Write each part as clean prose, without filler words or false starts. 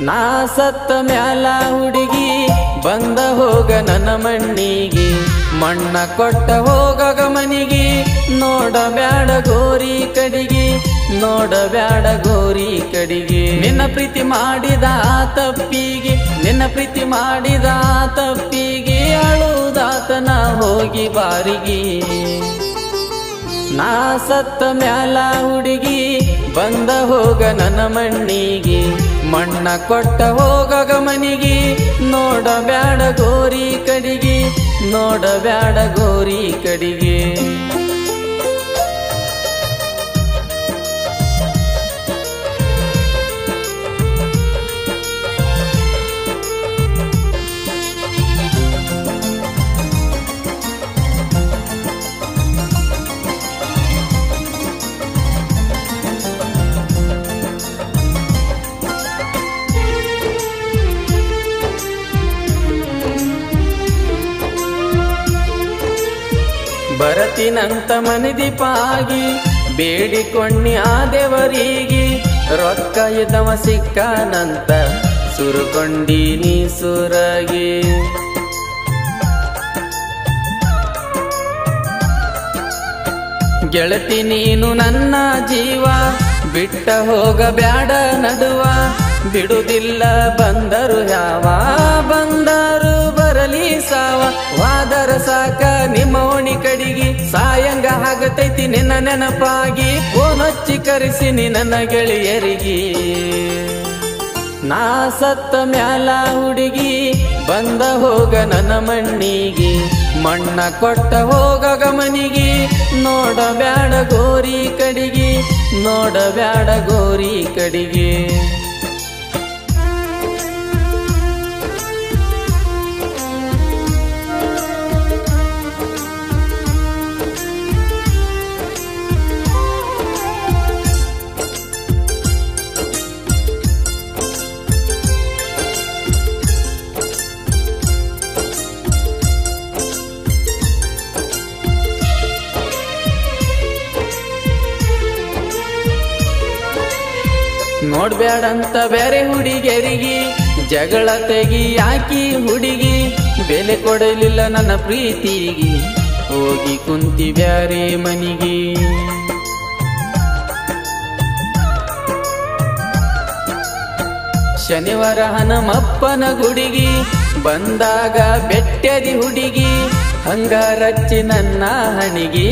ನಾ ಸತ್ತ ಮ್ಯಾಲ ಹುಡುಗಿ ಬಂದ ಹೋಗ ನನ್ನ ಮಣ್ಣಿಗೆ, ಮಣ್ಣ ಕೊಟ್ಟ ಹೋಗಗ ಮನಿಗೆ, ನೋಡಬ್ಯಾಡ ಗೋರಿ ಕಡಿಗೆ, ನೋಡಬ್ಯಾಡ ಗೋರಿ ಕಡಿಗೆ. ನಿನ್ನ ಪ್ರೀತಿ ಮಾಡಿದ ತಪ್ಪಿಗೆ, ನಿನ್ನ ಪ್ರೀತಿ ಮಾಡಿದ ತಪ್ಪಿಗೆ, ಅಳುದಾತನ ಹೋಗಿ ಬಾರಿಗೆ. ನಾ ಸತ್ತ ಮ್ಯಾಲ ಹುಡುಗಿ ಬಂದ ಹೋಗ ನನ್ನ ಮಣ್ಣಿಗೆ, ಮಣ್ಣ ಕೊಟ್ಟ ಹೋಗಗ ಮನಿಗೆ, ನೋಡಬ್ಯಾಡ ಗೋರಿ ಕಡಿಗೆ, ನೋಡಬ್ಯಾಡ ಗೋರಿ ಕಡಿಗೆ. ಬರತಿನಂತ ಮನಿದೀಪಾಗಿ ಬೇಡಿಕೊಂಡಿ ಆ ದೇವರಿಗೆ, ರೊಕ್ಕ ಇದ್ದವ ಸಿಕ್ಕನಂತ ಸುರುಕೊಂಡಿ ನೀ ಸುರಗಿ. ಗೆಳತಿ ನೀನು ನನ್ನ ಜೀವ, ಬಿಟ್ಟ ಹೋಗ ಬ್ಯಾಡ ನಡುವ, ಬಿಡುದಿಲ್ಲ ಬಂದರು ಯಾವ, ಬಂದರು ಬರಲಿ ಸಾವ. ವಾದರ ಸಾಕ ನಿಮ್ಮ ಓಣಿ ಕಡಿಗಿ, ಸಾಯಂಗ ಆಗತೈತಿ ನಿನ್ನ ನೆನಪಾಗಿ, ಫೋನೊಚ್ಚಿ ಕರೆಸಿನಿ ನನ್ನ ಗೆಳೆಯರಿಗೆ. ನಾ ಸತ್ತ ಮ್ಯಾಲ ಹುಡುಗಿ ಬಂದ ಹೋಗ ನನ್ನ ಮಣ್ಣಿಗೆ, ಮಣ್ಣ ಕೊಟ್ಟ ಹೋಗಗ ಮನಿಗೆ, ನೋಡಬ್ಯಾಡ ಗೋರಿ ಕಡಿಗೆ, ನೋಡಬ್ಯಾಡ ಗೋರಿ ಕಡಿಗೆ. ನೋಡ್ಬ್ಯಾಡಂತ ಬೇರೆ ಹುಡುಗಿಯರಿಗೆ, ಜಗಳ ತೆಗಿ ಯಾಕಿ ಹುಡುಗಿ, ಬೆಲೆ ಕೊಡಲಿಲ್ಲ ನನ್ನ ಪ್ರೀತಿಗೆ, ಹೋಗಿ ಕುಂತಿ ಬ್ಯಾರೆ ಮನಿಗೆ. ಶನಿವಾರ ಹನುಮಪ್ಪನ ಗುಡಿಗೆ ಬಂದಾಗ ಬೆಟ್ಟದಿ ಹುಡುಗಿ, ಹಂಗಾರಚ್ಚಿ ನನ್ನ ಹಣಿಗೆ,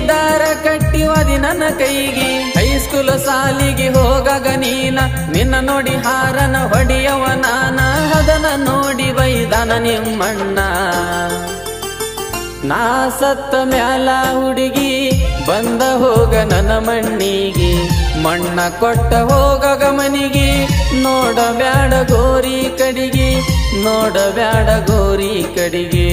ದಾರ ಕಟ್ಟಿ ಒದಿ ನನ್ನ ಕೈಗೆ. ಹೈಸ್ಕೂಲ್ ಸಾಲಿಗೆ ಹೋಗಾಗ ನೀನ, ನಿನ್ನ ನೋಡಿ ಹಾರನ ಹೊಡಿಯವ ನಾನ, ಅದನ್ನ ನೋಡಿ ಬೈದಾನ ನಿಮ್ಮಣ್ಣ. ನಾ ಸತ್ತ ಮ್ಯಾಲ ಹುಡುಗಿ ಬಂದ ಹೋಗ ನನ್ನ ಮಣ್ಣಿಗೆ, ಮಣ್ಣ ಕೊಟ್ಟ ಹೋಗಗ ಮನಿಗೆ, ನೋಡಬ್ಯಾಡ ಗೋರಿ ಕಡಿಗೆ, ನೋಡಬ್ಯಾಡ ಗೋರಿ ಕಡಿಗೆ.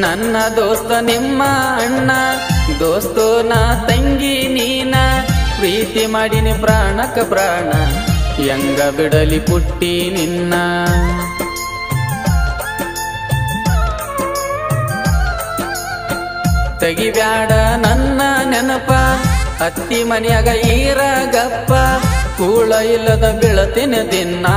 ನನ್ನ ದೋಸ್ತ ನಿಮ್ಮ ಅಣ್ಣ, ದೋಸ್ತು ನಾ ತಂಗಿ ನೀನ, ಪ್ರೀತಿ ಮಾಡಿನಿ ಪ್ರಾಣಕ ಪ್ರಾಣ, ಹೆಂಗ ಬಿಡಲಿ ಪುಟ್ಟಿ ನಿನ್ನ. ತೆಗಿಬ್ಯಾಡ ನನ್ನ ನೆನಪ, ಅತ್ತಿ ಮನೆಯಾಗ ಈರಗಪ್ಪ, ಕೂಳ ಇಲ್ಲದ ಬೀಳತಿನ ದಿನ,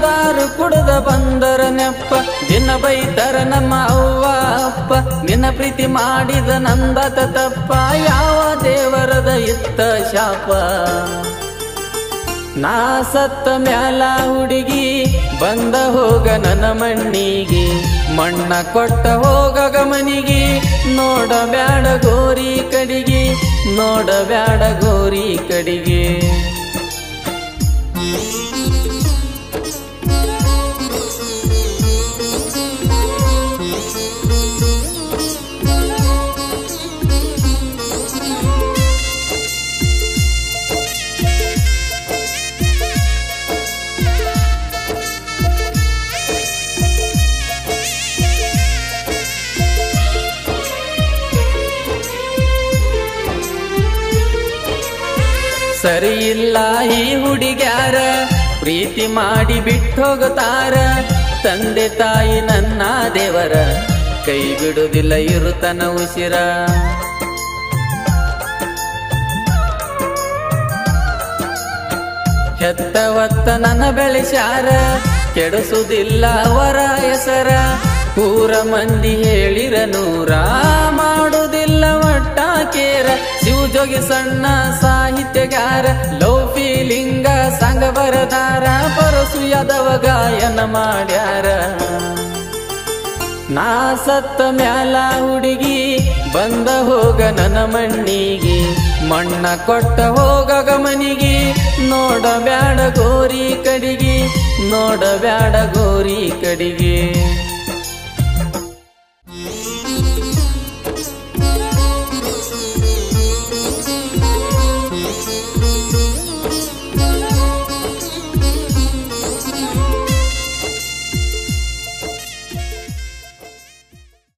ದಾರು ಕುಡದ ಬಂದರ ನೆಪ್ಪ, ದಿನ ಬೈದರ ನಮ್ಮ ಅವ್ವ ಅಪ್ಪ, ನಿನ್ನ ಪ್ರೀತಿ ಮಾಡಿದ ನಂದತ ತಪ್ಪ, ಯಾವ ದೇವರದ ಇತ್ತ ಶಾಪ. ನಾ ಸತ್ತ ಮ್ಯಾಲ ಹುಡುಗಿ ಬಂದ ಹೋಗ ನನ್ನ ಮಣ್ಣಿಗೆ, ಮಣ್ಣ ಕೊಟ್ಟ ಹೋಗಗ ಮನಿಗೆ, ನೋಡಬ್ಯಾಡ ಗೋರಿ ಕಡಿಗೆ, ನೋಡಬ್ಯಾಡ ಗೋರಿ ಕಡಿಗೆ. ಸರಿ ಇಲ್ಲ ಈ ಹುಡುಗ್ಯಾರ ಪ್ರೀತಿ ಮಾಡಿ ಬಿಟ್ಟೋಗುತ್ತಾರ ತಂದೆ ತಾಯಿ ನನ್ನ ದೇವರ ಕೈ ಬಿಡುವುದಿಲ್ಲ ಇರುತನ ಉಸಿರ ಹೆತ್ತ ಹೊತ್ತ ನನ್ನ ಬೆಳೆಸ್ಯಾರ ಕೆಡಿಸುವುದಿಲ್ಲ ಅವರ ಹೆಸರ ಊರ ಮಂದಿ ಹೇಳಿರ ನೂರ ಮಾಡುವುದಿಲ್ಲ ಒಟ್ಟ ಕೇರ ಶಿವಜೋಗಿ ಸಣ್ಣ ಸಾಹಿತ್ಯಗಾರ ಲವ್ ಫೀಲಿಂಗ ಸಂಗ ಬರದಾರ ಪರಸು ಯಾದವ ಗಾಯನ ಮಾಡ್ಯಾರ ನಾ ಸತ್ತ ಮ್ಯಾಲ ಹುಡುಗಿ ಬಂದ ಹೋಗ ನನ್ನ ಮಣ್ಣಿಗೆ ಮಣ್ಣ ಕೊಟ್ಟ ಹೋಗಗ ಮನಿಗೆ ನೋಡಬ್ಯಾಡ ಗೋರಿ ಕಡಿಗೆ ನೋಡಬ್ಯಾಡ ಗೋರಿ ಕಡಿಗೆ